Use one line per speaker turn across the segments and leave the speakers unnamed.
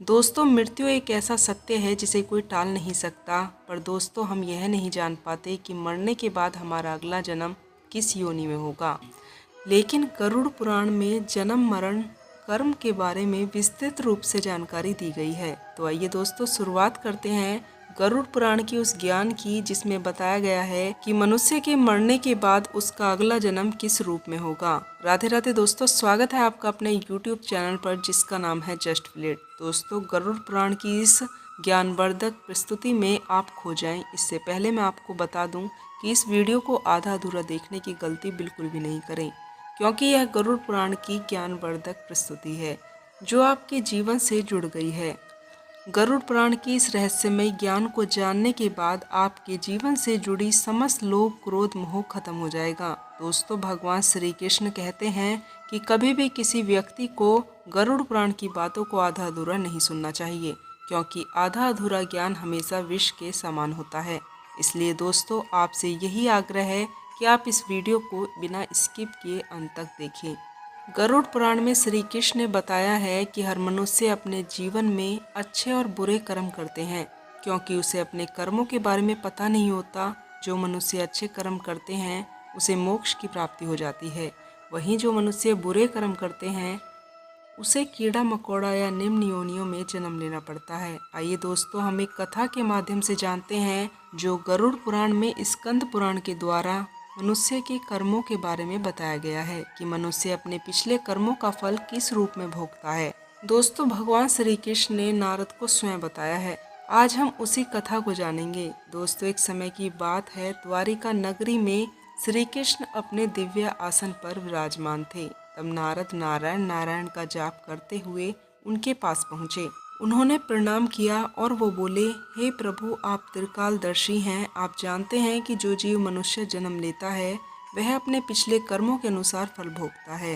दोस्तों, मृत्यु एक ऐसा सत्य है जिसे कोई टाल नहीं सकता। पर दोस्तों, हम यह नहीं जान पाते कि मरने के बाद हमारा अगला जन्म किस योनि में होगा। लेकिन गरुड़ पुराण में जन्म मरण कर्म के बारे में विस्तृत रूप से जानकारी दी गई है। तो आइए दोस्तों, शुरुआत करते हैं गरुड़ पुराण की उस ज्ञान की जिसमें बताया गया है कि मनुष्य के मरने के बाद उसका अगला जन्म किस रूप में होगा। राधे राधे दोस्तों, स्वागत है आपका अपने YouTube चैनल पर जिसका नाम है जस्ट प्लेट। दोस्तों, गरुड़ पुराण की इस ज्ञानवर्धक प्रस्तुति में आप खो जाएं। इससे पहले मैं आपको बता दूं कि इस वीडियो को आधा अधूरा देखने की गलती बिल्कुल भी नहीं करें, क्योंकि यह गरुड़ पुराण की ज्ञानवर्धक प्रस्तुति है जो आपके जीवन से जुड़ गई है। गरुड़ पुराण की इस रहस्यमय ज्ञान को जानने के बाद आपके जीवन से जुड़ी समस्त लोभ क्रोध मोह खत्म हो जाएगा। दोस्तों, भगवान श्री कृष्ण कहते हैं कि कभी भी किसी व्यक्ति को गरुड़ पुराण की बातों को आधा अधूरा नहीं सुनना चाहिए, क्योंकि आधा अधूरा ज्ञान हमेशा विष के समान होता है। इसलिए दोस्तों, आपसे यही आग्रह है कि आप इस वीडियो को बिना स्किप किए अंत तक देखें। गरुड़ पुराण में श्री कृष्ण ने बताया है कि हर मनुष्य अपने जीवन में अच्छे और बुरे कर्म करते हैं, क्योंकि उसे अपने कर्मों के बारे में पता नहीं होता। जो मनुष्य अच्छे कर्म करते हैं उसे मोक्ष की प्राप्ति हो जाती है, वहीं जो मनुष्य बुरे कर्म करते हैं उसे कीड़ा मकोड़ा या निम्न योनियों में जन्म लेना पड़ता है। आइए दोस्तों, हम एक कथा के माध्यम से जानते हैं जो गरुड़ पुराण में स्कंद पुराण के द्वारा मनुष्य के कर्मों के बारे में बताया गया है कि मनुष्य अपने पिछले कर्मों का फल किस रूप में भोगता है। दोस्तों, भगवान श्री कृष्ण ने नारद को स्वयं बताया है। आज हम उसी कथा को जानेंगे। दोस्तों, एक समय की बात है, द्वारिका नगरी में श्री कृष्ण अपने दिव्य आसन पर विराजमान थे। तब नारद नारायण नारायण का जाप करते हुए उनके पास पहुँचे। उन्होंने प्रणाम किया और वो बोले, हे प्रभु, आप त्रिकालदर्शी हैं। आप जानते हैं कि जो जीव मनुष्य जन्म लेता है वह अपने पिछले कर्मों के अनुसार फल भोगता है।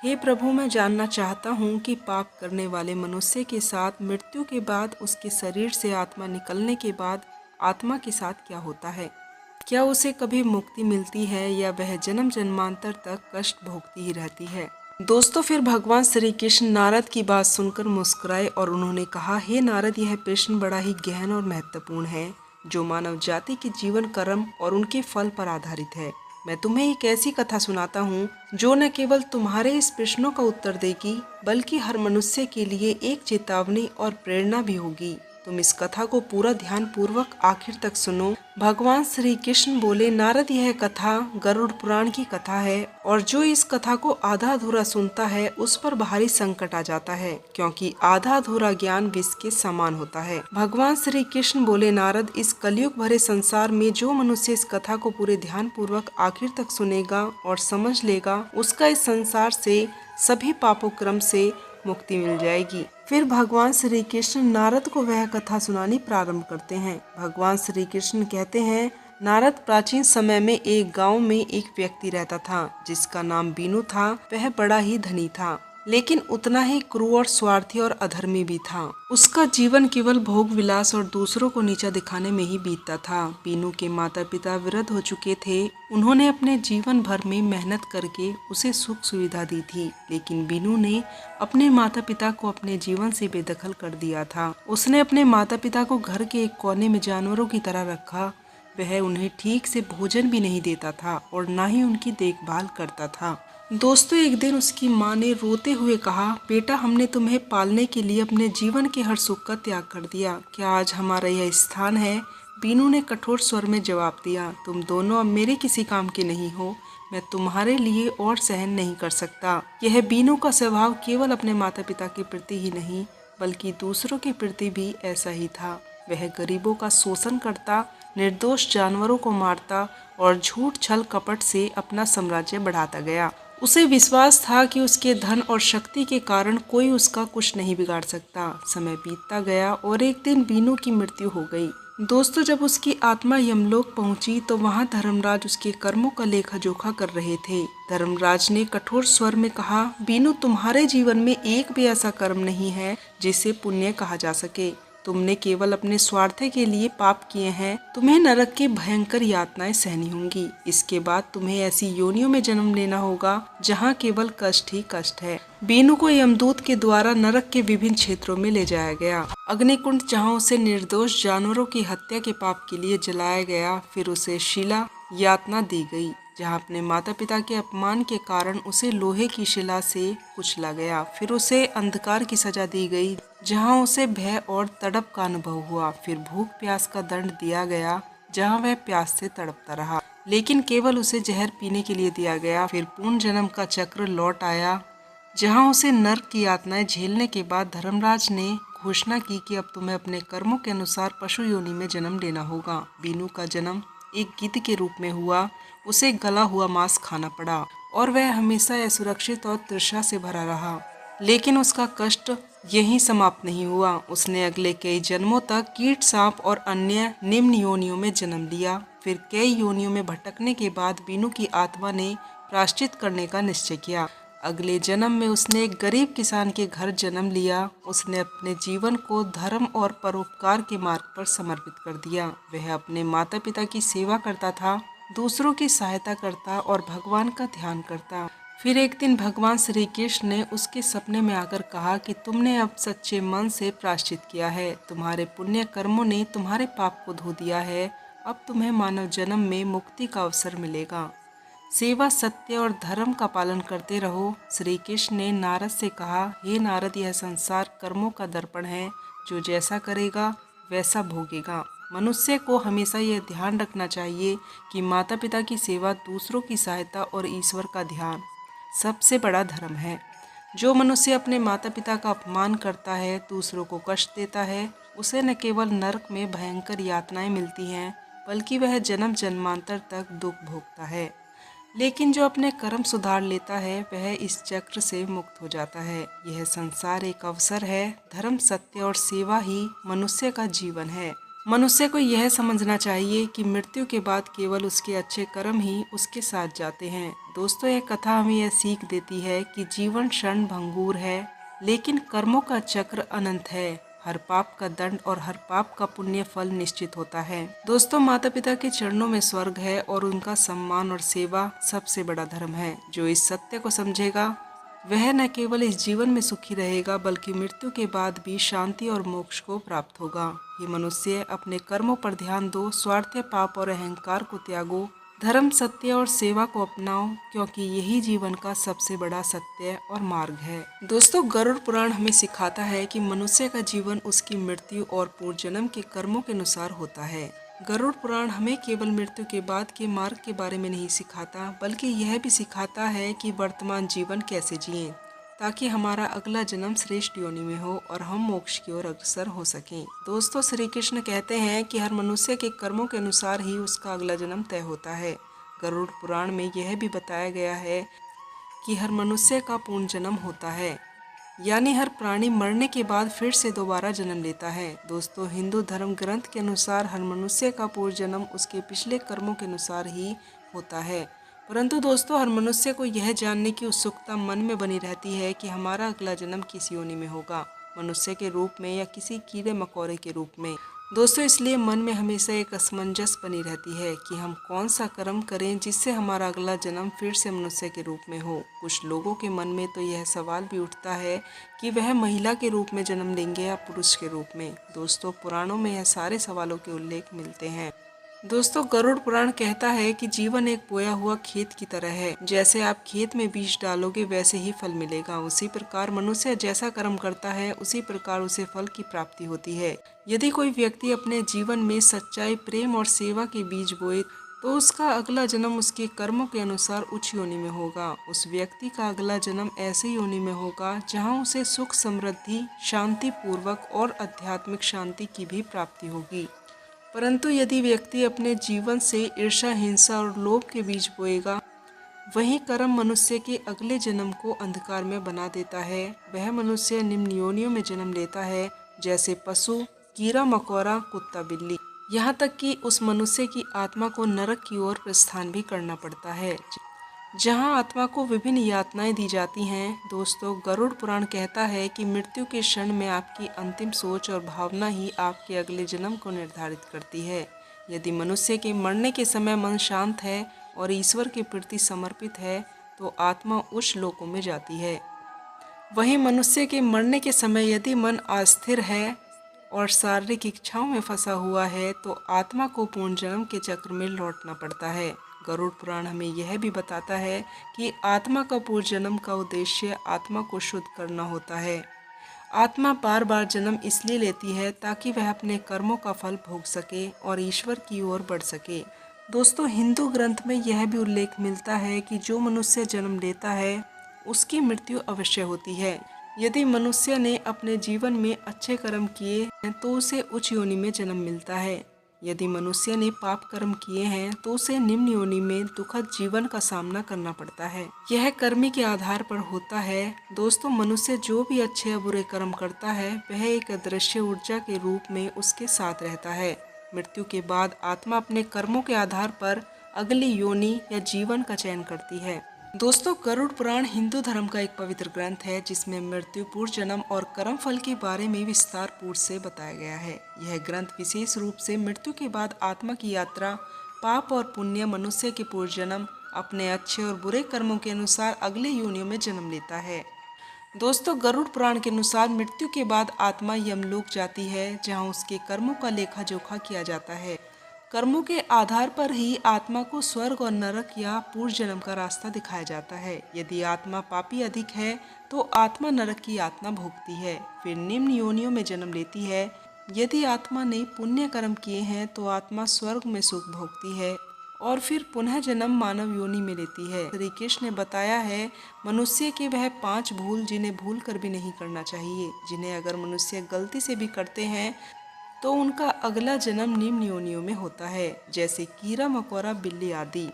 हे प्रभु, मैं जानना चाहता हूँ कि पाप करने वाले मनुष्य के साथ मृत्यु के बाद उसके शरीर से आत्मा निकलने के बाद आत्मा के साथ क्या होता है। क्या उसे कभी मुक्ति मिलती है या वह जन्म जन्मांतर तक कष्ट भोगती ही रहती है। दोस्तों, फिर भगवान श्री कृष्ण नारद की बात सुनकर मुस्कुराए और उन्होंने कहा, हे नारद, यह प्रश्न बड़ा ही गहन और महत्वपूर्ण है जो मानव जाति के जीवन कर्म और उनके फल पर आधारित है। मैं तुम्हें एक ऐसी कथा सुनाता हूँ जो न केवल तुम्हारे इस प्रश्नों का उत्तर देगी बल्कि हर मनुष्य के लिए एक चेतावनी और प्रेरणा भी होगी। तुम इस कथा को पूरा ध्यान पूर्वक आखिर तक सुनो। भगवान श्री कृष्ण बोले, नारद, यह कथा गरुड़ पुराण की कथा है और जो इस कथा को आधा अधूरा सुनता है उस पर भारी संकट आ जाता है, क्योंकि आधा अधूरा ज्ञान विष के समान होता है। भगवान श्री कृष्ण बोले, नारद, इस कलयुग भरे संसार में जो मनुष्य इस कथा को पूरे ध्यान पूर्वक आखिर तक सुनेगा और समझ लेगा उसका इस संसार से सभी पापोक्रम से मुक्ति मिल जाएगी। फिर भगवान श्री कृष्ण नारद को वह कथा सुनानी प्रारंभ करते हैं। भगवान श्री कृष्ण कहते हैं, नारद, प्राचीन समय में एक गांव में एक व्यक्ति रहता था जिसका नाम बीनू था। वह बड़ा ही धनी था, लेकिन उतना ही क्रूर और स्वार्थी और अधर्मी भी था। उसका जीवन केवल भोग विलास और दूसरों को नीचा दिखाने में ही बीतता था। बीनू के माता पिता वृद्ध हो चुके थे। उन्होंने अपने जीवन भर में मेहनत करके उसे सुख सुविधा दी थी, लेकिन बीनू ने अपने माता पिता को अपने जीवन से बेदखल कर दिया था। उसने अपने माता पिता को घर के एक कोने में जानवरों की तरह रखा। वह उन्हें ठीक से भोजन भी नहीं देता था और न ही उनकी देखभाल करता था। दोस्तों, एक दिन उसकी माँ ने रोते हुए कहा, बेटा, हमने तुम्हें पालने के लिए अपने जीवन के हर सुख का त्याग कर दिया। क्या आज हमारा यह स्थान है? बीनू ने कठोर स्वर में जवाब दिया, तुम दोनों अब मेरे किसी काम के नहीं हो। मैं तुम्हारे लिए और सहन नहीं कर सकता। यह बीनू का स्वभाव केवल अपने माता पिता के प्रति ही नहीं बल्कि दूसरों के प्रति भी ऐसा ही था। वह गरीबों का शोषण करता, निर्दोष जानवरों को मारता और झूठ छल कपट से अपना साम्राज्य बढ़ाता गया। उसे विश्वास था कि उसके धन और शक्ति के कारण कोई उसका कुछ नहीं बिगाड़ सकता। समय बीतता गया और एक दिन बीनू की मृत्यु हो गई। दोस्तों, जब उसकी आत्मा यमलोक पहुंची तो वहां धर्मराज उसके कर्मों का लेखा जोखा कर रहे थे। धर्मराज ने कठोर स्वर में कहा, बीनू, तुम्हारे जीवन में एक भी ऐसा कर्म नहीं है जिसे पुण्य कहा जा सके। तुमने केवल अपने स्वार्थ के लिए पाप किए हैं। तुम्हें नरक की भयंकर यातनाएं सहनी होंगी। इसके बाद तुम्हें ऐसी योनियों में जन्म लेना होगा जहाँ केवल कष्ट ही कष्ट है। बीनू को यमदूत के द्वारा नरक के विभिन्न क्षेत्रों में ले जाया गया। अग्निकुंड, जहाँ उसे निर्दोष जानवरों की हत्या के पाप के लिए जलाया गया। फिर उसे शिला यातना दी गई, जहाँ अपने माता पिता के अपमान के कारण उसे लोहे की शिला से कुचला गया। फिर उसे अंधकार की सजा दी गई, जहाँ उसे भय और तड़प का अनुभव हुआ। फिर भूख प्यास का दंड दिया गया, जहाँ वह प्यास से तड़पता रहा, लेकिन केवल उसे जहर पीने के लिए दिया गया। फिर पूर्ण जन्म का चक्र लौट आया, जहाँ उसे नर्क की यातनाएं झेलने के बाद धर्मराज ने घोषणा की कि अब तुम्हें अपने कर्मों के अनुसार पशु योनि में जन्म लेना होगा। बीनू का जन्म एक गिद्ध के रूप में हुआ। उसे गला हुआ मांस खाना पड़ा और वह हमेशा असुरक्षित और तृषा से भरा रहा। लेकिन उसका कष्ट यहीं समाप्त नहीं हुआ। उसने अगले कई जन्मों तक कीट, सांप और अन्य निम्न योनियों में जन्म लिया। फिर कई योनियों में भटकने के बाद बीनू की आत्मा ने प्रायश्चित करने का निश्चय किया। अगले जन्म में उसने एक गरीब किसान के घर जन्म लिया। उसने अपने जीवन को धर्म और परोपकार के मार्ग पर समर्पित कर दिया। वह अपने माता पिता की सेवा करता था, दूसरों की सहायता करता और भगवान का ध्यान करता। फिर एक दिन भगवान श्री कृष्ण ने उसके सपने में आकर कहा कि तुमने अब सच्चे मन से प्रायश्चित किया है। तुम्हारे पुण्य कर्मों ने तुम्हारे पाप को धो दिया है। अब तुम्हें मानव जन्म में मुक्ति का अवसर मिलेगा। सेवा, सत्य और धर्म का पालन करते रहो। श्री कृष्ण ने नारद से कहा, हे नारद, यह संसार कर्मों का दर्पण है। जो जैसा करेगा वैसा भोगेगा। मनुष्य को हमेशा यह ध्यान रखना चाहिए कि माता पिता की सेवा, दूसरों की सहायता और ईश्वर का ध्यान सबसे बड़ा धर्म है। जो मनुष्य अपने माता पिता का अपमान करता है, दूसरों को कष्ट देता है, उसे न केवल नरक में भयंकर यातनाएं मिलती हैं, बल्कि वह जन्म जन्मांतर तक दुख भोगता है। लेकिन जो अपने कर्म सुधार लेता है, वह इस चक्र से मुक्त हो जाता है। यह संसार एक अवसर है। धर्म, सत्य और सेवा ही मनुष्य का जीवन है। मनुष्य को यह समझना चाहिए कि मृत्यु के बाद केवल उसके अच्छे कर्म ही उसके साथ जाते हैं। दोस्तों, यह कथा हमें यह सीख देती है कि जीवन क्षण भंगुर है, लेकिन कर्मों का चक्र अनंत है। हर पाप का दंड और हर पाप का पुण्य फल निश्चित होता है। दोस्तों, माता पिता के चरणों में स्वर्ग है और उनका सम्मान और सेवा सबसे बड़ा धर्म है। जो इस सत्य को समझेगा वह न केवल इस जीवन में सुखी रहेगा, बल्कि मृत्यु के बाद भी शांति और मोक्ष को प्राप्त होगा। ये मनुष्य अपने कर्मों पर ध्यान दो, स्वार्थ, पाप और अहंकार को त्यागो, धर्म, सत्य और सेवा को अपनाओ, क्योंकि यही जीवन का सबसे बड़ा सत्य और मार्ग है। दोस्तों, गरुड़ पुराण हमें सिखाता है कि मनुष्य का जीवन उसकी मृत्यु और पूर्व जन्म के कर्मों के अनुसार होता है। गरुड़ पुराण हमें केवल मृत्यु के बाद के मार्ग के बारे में नहीं सिखाता, बल्कि यह भी सिखाता है कि वर्तमान जीवन कैसे जिएं, ताकि हमारा अगला जन्म श्रेष्ठ योनि में हो और हम मोक्ष की ओर अग्रसर हो सकें। दोस्तों, श्री कृष्ण कहते हैं कि हर मनुष्य के कर्मों के अनुसार ही उसका अगला जन्म तय होता है। गरुड़ पुराण में यह भी बताया गया है कि हर मनुष्य का पूर्ण जन्म होता है, यानी हर प्राणी मरने के बाद फिर से दोबारा जन्म लेता है। दोस्तों, हिंदू धर्म ग्रंथ के अनुसार हर मनुष्य का पूर्व जन्म उसके पिछले कर्मों के अनुसार ही होता है। परंतु दोस्तों, हर मनुष्य को यह जानने की उत्सुकता मन में बनी रहती है कि हमारा अगला जन्म किस योनि में होगा, मनुष्य के रूप में या किसी कीड़े मकोड़े के रूप में। दोस्तों, इसलिए मन में हमेशा एक असमंजस बनी रहती है कि हम कौन सा कर्म करें जिससे हमारा अगला जन्म फिर से मनुष्य के रूप में हो। कुछ लोगों के मन में तो यह सवाल भी उठता है कि वह महिला के रूप में जन्म लेंगे या पुरुष के रूप में। दोस्तों, पुराणों में यह सारे सवालों के उल्लेख मिलते हैं। दोस्तों, गरुड़ पुराण कहता है कि जीवन एक बोया हुआ खेत की तरह है। जैसे आप खेत में बीज डालोगे वैसे ही फल मिलेगा। उसी प्रकार मनुष्य जैसा कर्म करता है उसी प्रकार उसे फल की प्राप्ति होती है। यदि कोई व्यक्ति अपने जीवन में सच्चाई, प्रेम और सेवा के बीज बोए तो उसका अगला जन्म उसके कर्मों के अनुसार उच्च योनि में होगा। उस व्यक्ति का अगला जन्म ऐसे योनि में होगा जहाँ उसे सुख, समृद्धि, शांति पूर्वक और आध्यात्मिक शांति की भी प्राप्ति होगी। परंतु यदि व्यक्ति अपने जीवन से ईर्ष्या, हिंसा और लोभ के बीज बोएगा, वही कर्म मनुष्य के अगले जन्म को अंधकार में बना देता है। वह मनुष्य निम्न योनियों में जन्म लेता है, जैसे पशु, कीड़ा मकोड़ा, कुत्ता, बिल्ली। यहाँ तक कि उस मनुष्य की आत्मा को नरक की ओर प्रस्थान भी करना पड़ता है। जहाँ आत्मा को विभिन्न यातनाएं दी जाती हैं। दोस्तों, गरुड़ पुराण कहता है कि मृत्यु के क्षण में आपकी अंतिम सोच और भावना ही आपके अगले जन्म को निर्धारित करती है। यदि मनुष्य के मरने के समय मन शांत है और ईश्वर के प्रति समर्पित है तो आत्मा उच्च लोकों में जाती है। वहीं मनुष्य के मरने के समय यदि मन अस्थिर है और शारीरिक इच्छाओं में फंसा हुआ है तो आत्मा को पुनर्जन्म के चक्र में लौटना पड़ता है। गरुड़ पुराण हमें यह भी बताता है कि आत्मा का पुनर्जन्म का उद्देश्य आत्मा को शुद्ध करना होता है। आत्मा बार बार जन्म इसलिए लेती है ताकि वह अपने कर्मों का फल भोग सके और ईश्वर की ओर बढ़ सके। दोस्तों, हिंदू ग्रंथ में यह भी उल्लेख मिलता है कि जो मनुष्य जन्म लेता है उसकी मृत्यु अवश्य होती है। यदि मनुष्य ने अपने जीवन में अच्छे कर्म किए हैं तो उसे उच्च योनि में जन्म मिलता है। यदि मनुष्य ने पाप कर्म किए हैं तो उसे निम्न योनि में दुखद जीवन का सामना करना पड़ता है। यह कर्मी के आधार पर होता है। दोस्तों, मनुष्य जो भी अच्छे या बुरे कर्म करता है वह एक अदृश्य ऊर्जा के रूप में उसके साथ रहता है। मृत्यु के बाद आत्मा अपने कर्मों के आधार पर अगली योनि या जीवन का चयन करती है। दोस्तों, गरुड़ पुराण हिंदू धर्म का एक पवित्र ग्रंथ है जिसमें मृत्यु, पुनर्जन्म और कर्म फल के बारे में विस्तार पूर्व से बताया गया है। यह ग्रंथ विशेष रूप से मृत्यु के बाद आत्मा की यात्रा, पाप और पुण्य, मनुष्य के पुनर्जन्म, अपने अच्छे और बुरे कर्मों के अनुसार अगले योनियों में जन्म लेता है। दोस्तों, गरुड़ पुराण के अनुसार मृत्यु के बाद आत्मा यमलोक जाती है जहाँ उसके कर्मों का लेखा जोखा किया जाता है। कर्मों के आधार पर ही आत्मा को स्वर्ग और नरक या पूर्व जन्म का रास्ता दिखाया जाता है। यदि आत्मा पापी अधिक है तो आत्मा नरक की यातना भोगती है, फिर निम्न योनियों में जन्म लेती है। यदि आत्मा ने पुण्य कर्म किए हैं तो आत्मा स्वर्ग में सुख भोगती है और फिर पुनः जन्म मानव योनि में लेती है। श्री कृष्ण ने बताया है मनुष्य के वह 5 भूल जिन्हें भूल कर भी नहीं करना चाहिए, जिन्हें अगर मनुष्य गलती से भी करते हैं तो उनका अगला जन्म निम्न योनियों में होता है, जैसे कीड़ा मकोड़ा, बिल्ली आदि।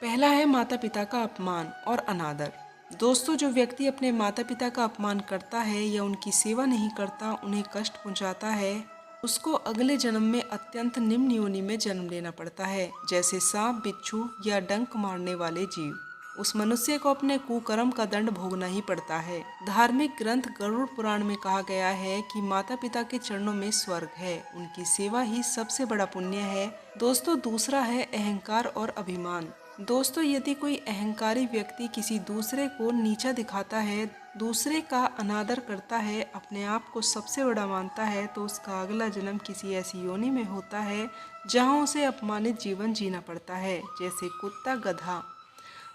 पहला है माता पिता का अपमान और अनादर। दोस्तों, जो व्यक्ति अपने माता पिता का अपमान करता है या उनकी सेवा नहीं करता, उन्हें कष्ट पहुंचाता है, उसको अगले जन्म में अत्यंत निम्न योनि में जन्म लेना पड़ता है, जैसे सांप, बिच्छू या डंक मारने वाले जीव। उस मनुष्य को अपने कुकर्म का दंड भोगना ही पड़ता है। धार्मिक ग्रंथ गरुड़ पुराण में कहा गया है कि माता पिता के चरणों में स्वर्ग है, उनकी सेवा ही सबसे बड़ा पुण्य है। दोस्तों, दूसरा है अहंकार और अभिमान। दोस्तों, यदि कोई अहंकारी व्यक्ति किसी दूसरे को नीचा दिखाता है, दूसरे का अनादर करता है, अपने आप को सबसे बड़ा मानता है, तो उसका अगला जन्म किसी ऐसी योनि में होता है जहाँ उसे अपमानित जीवन जीना पड़ता है, जैसे कुत्ता, गधा।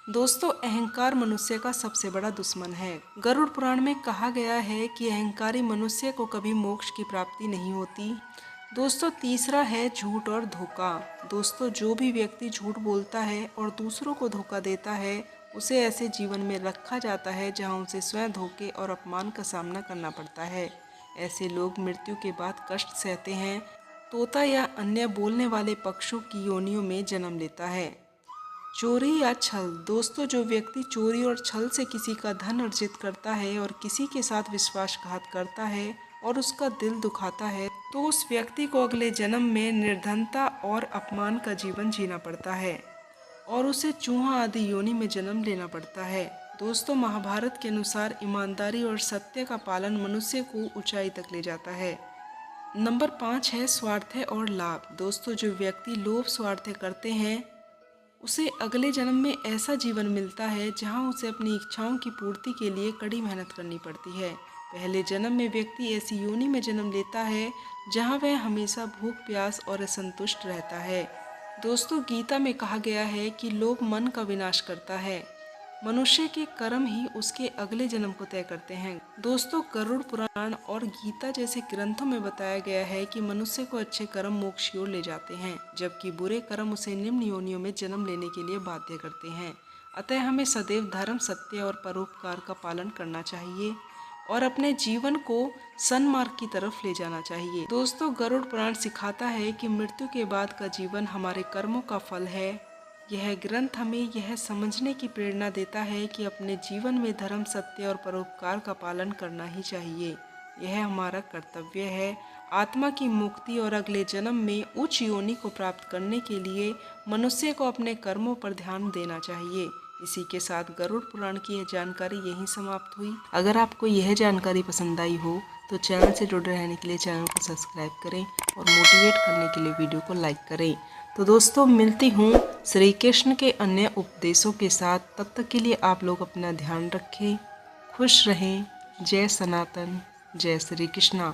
दोस्तों, अहंकार मनुष्य का सबसे बड़ा दुश्मन है। गरुड़ पुराण में कहा गया है कि अहंकारी मनुष्य को कभी मोक्ष की प्राप्ति नहीं होती। दोस्तों, तीसरा है झूठ और धोखा। दोस्तों, जो भी व्यक्ति झूठ बोलता है और दूसरों को धोखा देता है उसे ऐसे जीवन में रखा जाता है जहां उसे स्वयं धोखे और अपमान का सामना करना पड़ता है। ऐसे लोग मृत्यु के बाद कष्ट सहते हैं। तोता या अन्य बोलने वाले पक्षियों की योनियों में जन्म लेता है। चोरी या छल। दोस्तों, जो व्यक्ति चोरी और छल से किसी का धन अर्जित करता है और किसी के साथ विश्वासघात करता है और उसका दिल दुखाता है तो उस व्यक्ति को अगले जन्म में निर्धनता और अपमान का जीवन जीना पड़ता है और उसे चूहा आदि योनि में जन्म लेना पड़ता है। दोस्तों, महाभारत के अनुसार ईमानदारी और सत्य का पालन मनुष्य को ऊंचाई तक ले जाता है। नंबर 5 है स्वार्थ और लाभ। दोस्तों, जो व्यक्ति लोभ स्वार्थ करते हैं उसे अगले जन्म में ऐसा जीवन मिलता है जहां उसे अपनी इच्छाओं की पूर्ति के लिए कड़ी मेहनत करनी पड़ती है। पहले जन्म में व्यक्ति ऐसी योनि में जन्म लेता है जहां वह हमेशा भूख, प्यास और असंतुष्ट रहता है। दोस्तों, गीता में कहा गया है कि लोभ मन का विनाश करता है। मनुष्य के कर्म ही उसके अगले जन्म को तय करते हैं। दोस्तों, गरुड़ पुराण और गीता जैसे ग्रंथों में बताया गया है कि मनुष्य को अच्छे कर्म मोक्ष की ओर ले जाते हैं, जबकि बुरे कर्म उसे निम्न योनियों में जन्म लेने के लिए बाध्य करते हैं। अतः हमें सदैव धर्म, सत्य और परोपकार का पालन करना चाहिए और अपने जीवन को सन्मार्ग की तरफ ले जाना चाहिए। दोस्तों, गरुड़ पुराण सिखाता है कि मृत्यु के बाद का जीवन हमारे कर्मों का फल है। यह ग्रंथ हमें यह समझने की प्रेरणा देता है कि अपने जीवन में धर्म, सत्य और परोपकार का पालन करना ही चाहिए। यह हमारा कर्तव्य है। आत्मा की मुक्ति और अगले जन्म में उच्च योनि को प्राप्त करने के लिए मनुष्य को अपने कर्मों पर ध्यान देना चाहिए। इसी के साथ गरुड़ पुराण की यह जानकारी यहीं समाप्त हुई। अगर आपको यह जानकारी पसंद आई हो तो चैनल से जुड़े रहने के लिए चैनल को सब्सक्राइब करें और मोटिवेट करने के लिए वीडियो को लाइक करें। तो दोस्तों मिलती हूँ श्री कृष्ण के अन्य उपदेशों के साथ। तब तक के लिए आप लोग अपना ध्यान रखें, खुश रहें। जय सनातन, जय श्री कृष्णा।